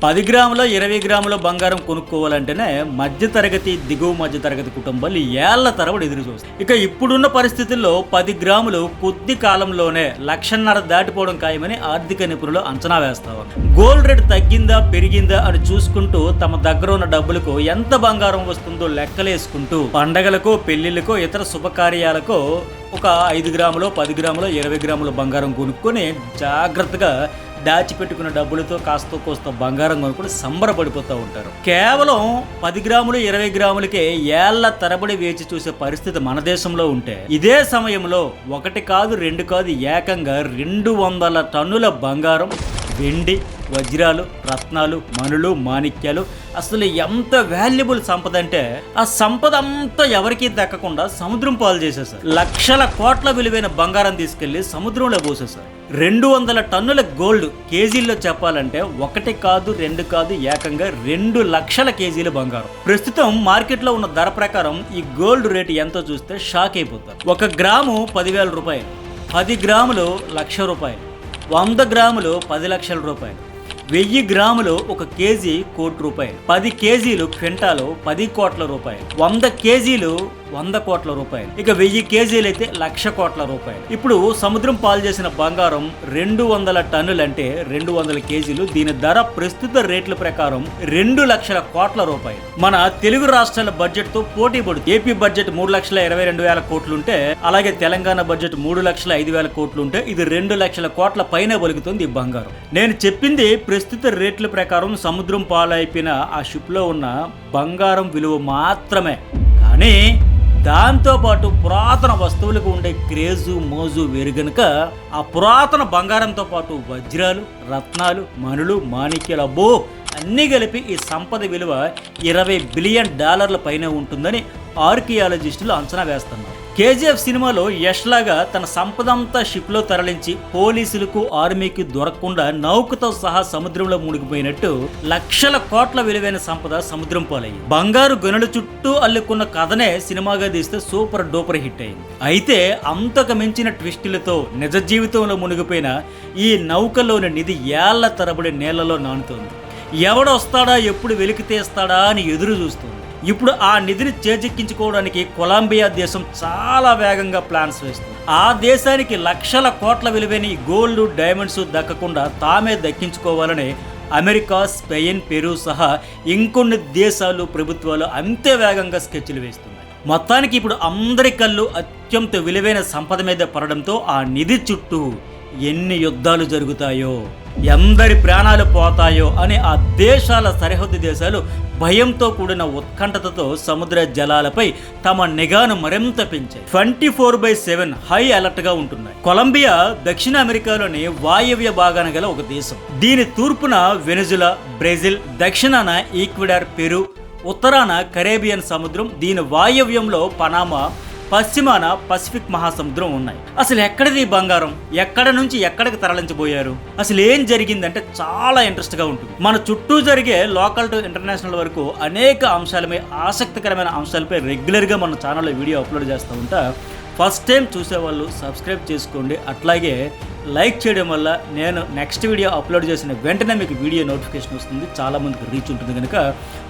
10 గ్రాముల 20 గ్రాముల బంగారం కొనుక్కోవాలంటేనే మధ్యతరగతి దిగువ మధ్యతరగతి కుటుంబాలు ఏళ్ల తరబడి ఎదురు చూస్తాయి. ఇక ఇప్పుడున్న పరిస్థితుల్లో 10 గ్రాములు కొద్ది కాలంలోనే 1,50,000 దాటిపోవడం ఖాయమని ఆర్థిక నిపుణులు అంచనా వేస్తారు. గోల్డ్ రేట్ తగ్గిందా పెరిగిందా అని చూసుకుంటూ తమ దగ్గర ఉన్న డబ్బులకు ఎంత బంగారం వస్తుందో లెక్కలేసుకుంటూ పండగలకో పెళ్లిళ్ళకో ఇతర శుభకార్యాలకో ఒక 5 గ్రాములో 10 గ్రాములో 20 గ్రాముల బంగారం కొనుక్కొని జాగ్రత్తగా దాచిపెట్టుకున్న డబ్బులతో కాస్త కోస్త బంగారం కొనుక్కొని సంబరపడిపోతూ ఉంటారు. కేవలం 10 గ్రాములు 20 గ్రాములకే ఏళ్ల తరబడి వేచి చూసే పరిస్థితి మన దేశంలో ఉంటే, ఇదే సమయంలో 1 కాదు 2 కాదు ఏకంగా 200 టన్నుల బంగారం, వెండి, వజ్రాలు, రత్నాలు, మణులు, మాణిక్యాలు, అసలు ఎంత వాల్యుబుల్ సంపద అంటే ఆ సంపద అంతా ఎవరికీ దక్కకుండా సముద్రం పాలు చేసేసారు. లక్షల కోట్ల విలువైన బంగారం తీసుకెళ్లి సముద్రంలో పోసేసారు. 200 టన్నుల గోల్డ్ కేజీల్లో చెప్పాలంటే 1 కాదు 2 కాదు ఏకంగా 2 లక్షల కేజీల బంగారం. ప్రస్తుతం మార్కెట్లో ఉన్న ధర ప్రకారం ఈ గోల్డ్ రేటు ఎంతో చూస్తే షాక్ అయిపోతారు. 1 గ్రాము 10,000 రూపాయలు, 10 గ్రాములు 1,00,000 రూపాయలు, 100 గ్రాములు 10 లక్షల రూపాయలు, 1000 గ్రాములు 1 కేజీ 1 కోటి రూపాయలు, 10 కేజీలు క్వింటాలు 10 కోట్ల రూపాయలు, 100 కేజీలు 100 కోట్ల రూపాయలు, ఇక 1000 కేజీలు అయితే 1,00,000 కోట్ల రూపాయలు. ఇప్పుడు సముద్రం పాలు చేసిన బంగారం 200 టన్నులు అంటే 200 కేజీలు. దీని ధర ప్రస్తుత రేట్ల ప్రకారం 2 లక్షల కోట్ల రూపాయలు. మన తెలుగు రాష్ట్రాల బడ్జెట్ తో పోటీ పడుతుంది. ఏపీ బడ్జెట్ 3,22,000 కోట్లుంటే, అలాగే తెలంగాణ బడ్జెట్ 3,05,000 కోట్లుంటే ఇది 2 లక్షల కోట్ల పైన బలుకుతుంది ఈ బంగారం. నేను చెప్పింది ప్రస్తుత రేట్ల ప్రకారం సముద్రం పాలైపోయిన ఆ షిప్ లో ఉన్న బంగారం విలువ మాత్రమే. కానీ దాంతోపాటు పురాతన వస్తువులకు ఉండే క్రేజు మోజు వేరు గనుక ఆ పురాతన బంగారంతో పాటు వజ్రాలు, రత్నాలు, మణులు, మాణిక్యాలు అబ్బో అన్నీ కలిపి ఈ సంపద విలువ $20 బిలియన్ పైన ఉంటుందని ఆర్కియాలజిస్టులు అంచనా వేస్తున్నారు. కేజీఎఫ్ సినిమాలో యష్ లాగా తన సంపద అంతా షిప్లో తరలించి పోలీసులకు ఆర్మీకి దొరకకుండా నౌకతో సహా సముద్రంలో మునిగిపోయినట్టు లక్షల కోట్ల విలువైన సంపద సముద్రం పాలయ్యింది. బంగారు గనుల చుట్టూ అల్లుకున్న కథనే సినిమాగా తీస్తే సూపర్ డూపర్ హిట్ అయింది. అయితే అంతకు మించిన ట్విస్టులతో నిజ జీవితంలో మునిగిపోయిన ఈ నౌకలోని నిధి ఏళ్ల తరబడి నీళ్లలో నానుతోంది. ఎవడొస్తాడా ఎప్పుడు వెలికి తీస్తాడా అని ఎదురు చూస్తుంది. ఇప్పుడు ఆ నిధిని చేజిక్కించుకోవడానికి కొలంబియా దేశం చాలా వేగంగా ప్లాన్స్ వేస్తుంది. ఆ దేశానికి లక్షల కోట్ల విలువైన ఈ గోల్డ్, డైమండ్స్ దక్కకుండా తామే దక్కించుకోవాలని అమెరికా, స్పెయిన్, పెరు సహా ఇంకొన్ని దేశాలు ప్రభుత్వాలు అంతే వేగంగా స్కెచ్లు వేస్తున్నాయి. మొత్తానికి ఇప్పుడు అందరి కళ్ళు అత్యంత విలువైన సంపద మీద పడడంతో ఆ నిధి చుట్టూ ఎన్ని యుద్ధాలు జరుగుతాయో, ఎందరి ప్రాణాలు పోతాయో అని ఆ దేశాల సరిహద్దు దేశాలు భయంతో కూడిన ఉత్కంఠతతో సముద్ర జలాలపై తమ నిఘాను మరింత పెంచాయి. 24/7 హై అలర్ట్ గా ఉంటున్నాయి. కొలంబియా దక్షిణ అమెరికాలోని వాయవ్య భాగాన గల ఒక దేశం. దీని తూర్పున వెనిజులా, బ్రెజిల్, దక్షిణాన ఈక్వెడార్, పెరు, ఉత్తరాన కరేబియన్ సముద్రం, దీని వాయవ్యంలో పనామా, పశ్చిమాన పసిఫిక్ మహాసముద్రం ఉన్నాయి. అసలు ఎక్కడిది బంగారం? ఎక్కడ నుంచి ఎక్కడికి తరలించబోయారు? అసలు ఏం జరిగిందంటే చాలా ఇంట్రెస్ట్గా ఉంటుంది. మన చుట్టూ జరిగే లోకల్ టు ఇంటర్నేషనల్ వరకు అనేక అంశాలపై, ఆసక్తికరమైన అంశాలపై రెగ్యులర్గా మన ఛానల్లో వీడియో అప్లోడ్ చేస్తూ ఉంటా. ఫస్ట్ టైం చూసేవాళ్ళు సబ్స్క్రైబ్ చేసుకోండి. అట్లాగే లైక్ చేయడం వల్ల నేను నెక్స్ట్ వీడియో అప్లోడ్ చేసిన వెంటనే మీకు వీడియో నోటిఫికేషన్ వస్తుంది. చాలా మందికి రీచ్ ఉంటుంది కనుక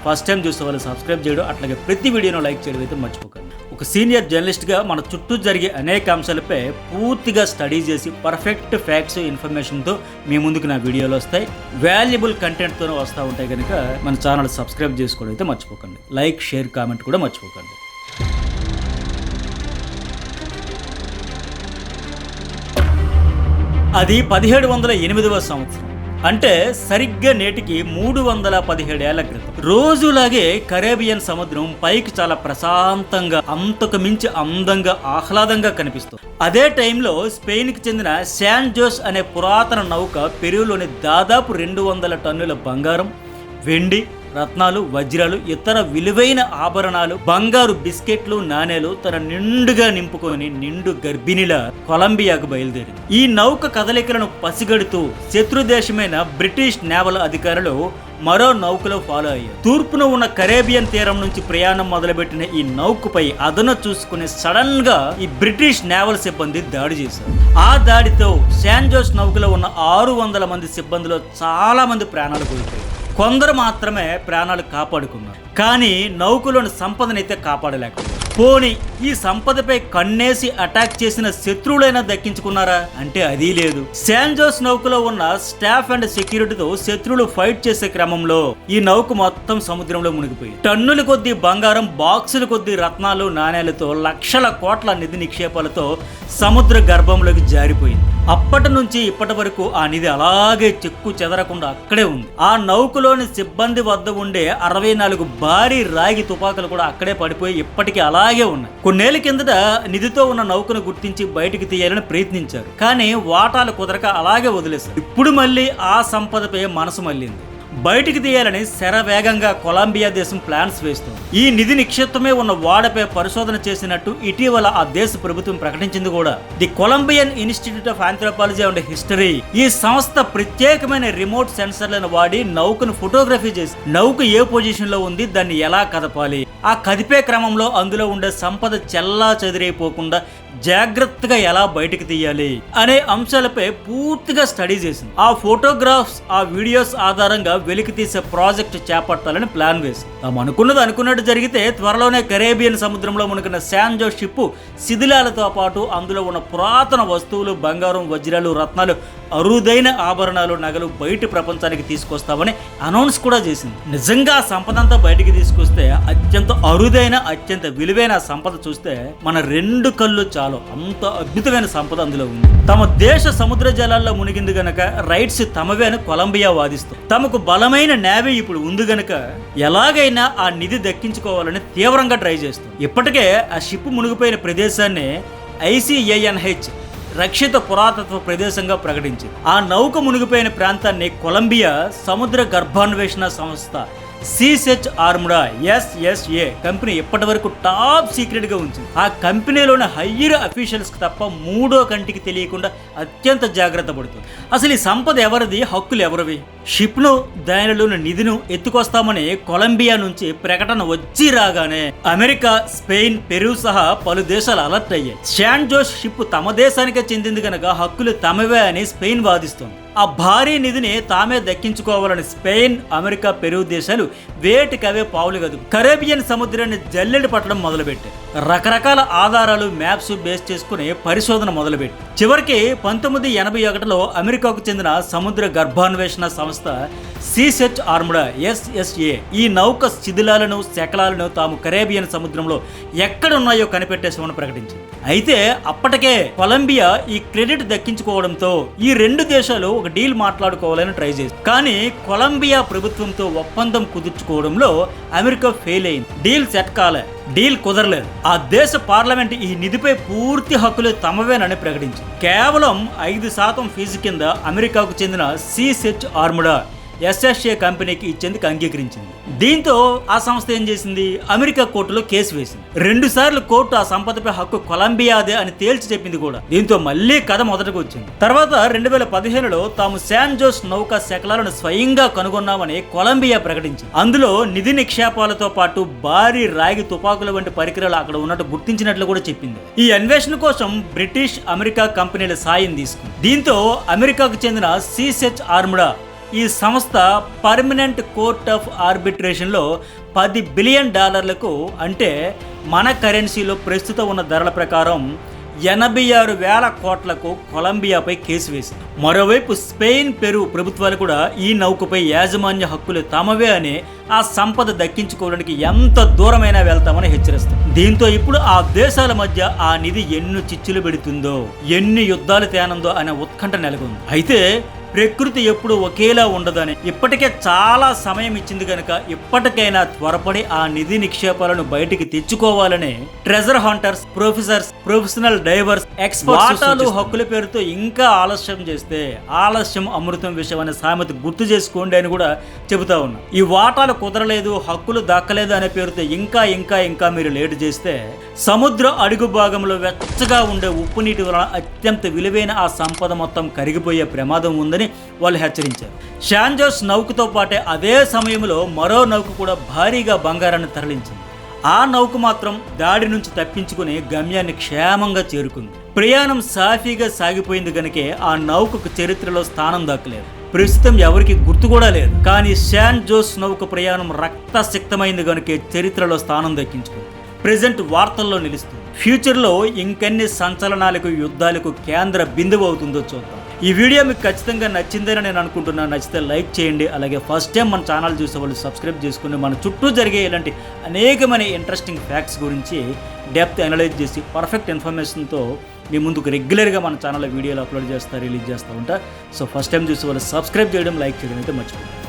ఫస్ట్ టైం చూసే వాళ్ళు సబ్స్క్రైబ్ చేయడం, అట్లాగే ప్రతి వీడియోను లైక్ చేయడం అయితే మర్చిపోకండి. ఒక సీనియర్ జర్నలిస్ట్గా మన చుట్టూ జరిగే అనేక అంశాలపై పూర్తిగా స్టడీ చేసి పర్ఫెక్ట్ ఫ్యాక్ట్స్, ఇన్ఫర్మేషన్తో మీ ముందుకు నా వీడియోలు వస్తాయి. వాల్యుబుల్ కంటెంట్తోనే వస్తూ ఉంటాయి కనుక మన ఛానల్ సబ్స్క్రైబ్ చేసుకోవడం అయితే మర్చిపోకండి. లైక్, షేర్, కామెంట్ కూడా మర్చిపోకండి. అది 1708వ సంవత్సరం, అంటే సరిగ్గా నేటికి 317 ఏళ్ల క్రితం. రోజులాగే కరేబియన్ సముద్రం పైకి చాలా ప్రశాంతంగా, అంతకు మించి అందంగా, ఆహ్లాదంగా కనిపిస్తుంది. అదే టైంలో స్పెయిన్కి చెందిన శాన్ జోస్ అనే పురాతన నౌక పెరులోని దాదాపు 200 టన్నుల బంగారం, వెండి, రత్నాలు, వజ్రాలు, ఇతర విలువైన ఆభరణాలు, బంగారు బిస్కెట్లు, నాణేలు తన నిండుగా నింపుకొని నిండు గర్భిణిలా కొలంబియాకు బయలుదేరింది. ఈ నౌక కదలికలను పసిగడుతూ శత్రుదేశమైన బ్రిటిష్ నేవల్ అధికారులు మరో నౌకలో ఫాలో అయ్యారు. తూర్పున ఉన్న కరేబియన్ తీరం నుంచి ప్రయాణం మొదలుపెట్టిన ఈ నౌకపై అదను చూసుకుని సడన్ గా ఈ బ్రిటిష్ నేవల్ సిబ్బంది దాడి చేశారు. ఆ దాడితో శాన్ జోస్ నౌకలో ఉన్న 600 మంది సిబ్బందిలో చాలా మంది ప్రాణాలు కోల్పోయారు. కొందరు మాత్రమే ప్రాణాలు కాపాడుకున్నారు. కానీ నౌకలోని సంపదనైతే కాపాడలేకపోయారు. పోనీ ఈ సంపదపై కన్నేసి అటాక్ చేసిన శత్రువులైనా దక్కించుకున్నారా అంటే అది లేదు. శాన్ జోస్ నౌకలో ఉన్న స్టాఫ్ అండ్ సెక్యూరిటీతో శత్రువులు ఫైట్ చేసే క్రమంలో ఈ నౌక మొత్తం సముద్రంలో మునిగిపోయింది. టన్నుల కొద్దీ బంగారం, బాక్సుల కొద్దీ రత్నాలు, నాణేలతో, లక్షల కోట్ల నిధి నిక్షేపాలతో సముద్ర గర్భంలోకి జారిపోయింది. అప్పటి నుంచి ఇప్పటి వరకు ఆ నిధి అలాగే చెక్కు చెదరకుండా అక్కడే ఉంది. ఆ నౌకలోని సిబ్బంది వద్ద ఉండే 64 భారీ రాగి తుపాకులు కూడా అక్కడే పడిపోయి ఇప్పటికీ అలాగే ఉన్నాయి. కొన్నేళ్ల కిందట నిధితో ఉన్న నౌకను గుర్తించి బయటికి తీయాలని ప్రయత్నించారు, కానీ వాటాలు కుదరక అలాగే వదిలేశారు. ఇప్పుడు మళ్ళీ ఆ సంపదపై మనసు మళ్ళింది. బయటికి తీయాలని శరవేగంగా కొలంబియా దేశం ప్లాన్స్ వేస్తుంది. ఈ నిధి నిక్షిప్తమే ఉన్న వాడపై పరిశోధన చేసినట్టు ఇటీవల ఆ దేశ ప్రభుత్వం ప్రకటించింది కూడా. The Colombian institute of anthropology and history ఈ సంస్థ ప్రత్యేకమైన రిమోట్ సెన్సర్లను వాడి నౌకను ఫోటోగ్రఫీ చేసి నౌక ఏ పొజిషన్ లో ఉంది, దాన్ని ఎలా కదపాలి, ఆ కదిపే క్రమంలో అందులో ఉండే సంపద చెల్లా చెదిరైపోకుండా జాగ్రత్తగా ఎలా బయటికి తీయాలి అనే అంశాలపై పూర్తిగా స్టడీ చేసింది. ఆ ఫోటోగ్రాఫ్స్, ఆ వీడియోస్ ఆధారంగా వెలికి తీసే ప్రాజెక్ట్ చేపట్టాలని ప్లాన్ వేసింది. తాము అనుకున్నది అనుకున్నట్టు జరిగితే త్వరలోనే కరేబియన్ సముద్రంలో మునిగిన శాన్ జోస్ షిప్ శిథిలాలతో పాటు అందులో ఉన్న పురాతన వస్తువులు, బంగారం, వజ్రాలు, రత్నాలు, అరుదైన ఆభరణాలు, నగలు బయట ప్రపంచానికి తీసుకొస్తామని అనౌన్స్ కూడా చేసింది. నిజంగా ఆ సంపదంతా బయటికి తీసుకొస్తే అత్యంత అరుదైన, అత్యంత విలువైన సంపద చూస్తే మన 2 కళ్ళు చాలు, అంత అద్భుతమైన సంపద అందులో ఉంది. తమ దేశ సముద్ర జలాల్లో మునిగింది గనక రైట్స్ తమవే అని కొలంబియా వాదిస్తుంది. తమకు బలమైన నేవీ ఇప్పుడు ఉంది గనక ఎలాగైనా ఆ నిధి దక్కించుకోవాలని తీవ్రంగా ట్రై చేస్తుంది. ఇప్పటికే ఆ షిప్ మునిగిపోయిన ప్రదేశాన్ని ICANH రక్షిత పురాతత్వ ప్రదేశంగా ప్రకటించింది. ఆ నౌక మునిగిపోయిన ప్రాంతాన్ని కొలంబియా సముద్ర గర్భాన్వేషణ సంస్థ సీసెచ్ ఆర్ముడా SSA కంపెనీ ఇప్పటి వరకు టాప్ సీక్రెట్ గా ఉంచింది. ఆ కంపెనీలోని హయ్యర్ అఫీషియల్స్ కి తప్ప మూడో కంటికి తెలియకుండా అత్యంత జాగ్రత్త పడుతుంది. అసలు ఈ సంపద ఎవరిది, హక్కులు ఎవరివి? షిప్ ను, దానిలోని నిధిను ఎత్తుకొస్తామని కొలంబియా నుంచి ప్రకటన వచ్చి రాగానే అమెరికా, స్పెయిన్, పెరు సహా పలు దేశాలు అలర్ట్ అయ్యాయి. శాన్ జోస్ షిప్ తమ దేశానికే చెందింది కనుక హక్కులు తమవే అని స్పెయిన్ వాదిస్తోంది. ఆ భారీ నిధిని తామే దక్కించుకోవాలని స్పెయిన్, అమెరికా, పెరు దేశాలు వేటికవే పావులు గదు కరేబియన్ సముద్రాన్ని జల్లెడి పట్టడం మొదలుపెట్టాయి. రకరకాల ఆధారాలు, మ్యాప్స్ బేస్ చేసుకుని పరిశోధన మొదలుపెట్టి చివరికి 1981లో అమెరికాకు చెందిన సముద్ర గర్భాన్వేషణ సంస్థ సీసెచ్ ఆర్ముడా SSA ఈ నౌక శిథిలాలను, శకలాలను తాము కరేబియన్ సముద్రంలో ఎక్కడున్నాయో కనిపెట్టేసామని ప్రకటించింది. అయితే అప్పటికే కొలంబియా ఈ క్రెడిట్ దక్కించుకోవడంతో ఈ 2 దేశాలు ఒక డీల్ మాట్లాడుకోవాలని ట్రై చేసింది. కానీ కొలంబియా ప్రభుత్వంతో ఒప్పందం కుదుర్చుకోవడంలో అమెరికా ఫెయిల్ అయింది. డీల్ సెట్ కాలే, డీల్ కుదరలేదు. ఆ దేశ పార్లమెంట్ ఈ నిధిపై పూర్తి హక్కులు తమవేనని ప్రకటించింది. కేవలం 5% ఫీజు కింద అమెరికాకు చెందిన సీసెచ్ ఆర్ముడా SSA కంపెనీకి ఇచ్చేందుకు అంగీకరించింది. దీంతో ఆ సంస్థ ఏం చేసింది, అమెరికా కోర్టులో కేసు వేసింది. 2 సార్లు కోర్టు ఆ సంపదపై హక్కు కొలంబియాదే అని తేల్చి చెప్పింది కూడా. దీంతో మళ్ళీ కథ మొదటికి వచ్చింది. తర్వాత 2015లో తాము శాన్ జోస్ నౌక శకలాలను స్వయంగా కనుగొన్నామని కొలంబియా ప్రకటించింది. అందులో నిధి నిక్షేపాలతో పాటు భారీ రాగి తుపాకుల వంటి పరికరాలు అక్కడ ఉన్నట్టు గుర్తించినట్లు కూడా చెప్పింది. ఈ అన్వేషణ కోసం బ్రిటిష్, అమెరికా కంపెనీల సాయం తీసుకుంది. దీంతో అమెరికాకు చెందిన సీసెచ్ ఆర్ముడా ఈ సంస్థ పర్మనెంట్ కోర్ట్ ఆఫ్ ఆర్బిట్రేషన్లో $10 బిలియన్ అంటే మన కరెన్సీలో ప్రస్తుతం ఉన్న ధరల ప్రకారం 86,000 కోట్లకు కొలంబియాపై కేసు వేసింది. మరోవైపు స్పెయిన్, పెరు ప్రభుత్వాలు కూడా ఈ నౌకపై యాజమాన్య హక్కులు తమవే అని ఆ సంపద దక్కించుకోవడానికి ఎంత దూరమైనా వెళ్తామని హెచ్చరిస్తుంది. దీంతో ఇప్పుడు ఆ దేశాల మధ్య ఆ నిధి ఎన్ని చిచ్చులు పెడుతుందో, ఎన్ని యుద్ధాలు తేనందో అనే ఉత్కంఠ నెలకొంది. అయితే ప్రకృతి ఎప్పుడు ఒకేలా ఉండదని ఇప్పటికే చాలా సమయం ఇచ్చింది కనుక ఇప్పటికైనా త్వరపడి ఆ నిధి నిక్షేపాలను బయటికి తెచ్చుకోవాలని treasure hunters, professors, professional divorce, experts హక్కుల పేరుతో ఇంకా ఆలస్యం చేస్తే ఆలస్యం అమృతం విషయం అనే సామెత గుర్తు చేసుకోండి అని కూడా చెబుతా ఉన్నా. ఈ వాటాలు కుదరలేదు, హక్కులు దక్కలేదు అనే పేరుతో ఇంకా ఇంకా ఇంకా మీరు లేట్ చేస్తే సముద్ర అడుగు భాగంలో వెచ్చగా ఉండే ఉప్పు నీటి వలన అత్యంత విలువైన ఆ సంపద మొత్తం కరిగిపోయే ప్రమాదం ఉందని వాళ్ళు హెచ్చరించారు. శాన్ జోస్ నౌకతో పాటే అదే సమయంలో మరో నౌక కూడా భారీగా బంగారాన్ని తరలించింది. ఆ నౌక మాత్రం దాడి నుంచి తప్పించుకుని గమ్యాన్ని క్షేమంగా చేరుకుంది. ప్రయాణం సాఫీగా సాగిపోయింది కనుకే ఆ నౌకకు చరిత్రలో స్థానం దక్కలేదు. ప్రస్తుతం ఎవరికి గుర్తు కూడా లేదు. కానీ శాన్ జోస్ నౌక ప్రయాణం రక్తసిక్తమైంది కనుకే చరిత్రలో స్థానం దక్కించుకుంది. ప్రెజెంట్ వార్తల్లో నిలుస్తుంది. ఫ్యూచర్లో ఇంకెన్ని సంచలనాలకు, యుద్ధాలకు కేంద్ర బిందువు అవుతుందో చూద్దాం. ఈ వీడియో మీకు ఖచ్చితంగా నచ్చిందని నేను అనుకుంటున్నాను. నచ్చితే లైక్ చేయండి. అలాగే ఫస్ట్ టైం మన ఛానల్ చూసే వాళ్ళు సబ్స్క్రైబ్ చేసుకుని మన చుట్టూ జరిగే ఇలాంటి అనేకమైన ఇంట్రెస్టింగ్ ఫ్యాక్ట్స్ గురించి డెప్త్ అనలైజ్ చేసి పర్ఫెక్ట్ ఇన్ఫర్మేషన్తో మీ ముందుకు రెగ్యులర్గా మన ఛానల్లో వీడియోలు అప్లోడ్ రిలీజ్ చేస్తూ ఉంటా. సో ఫస్ట్ టైం చూసే వాళ్ళు సబ్స్క్రైబ్ చేయడం, లైక్ చేయడం అయితే మర్చిపోండి.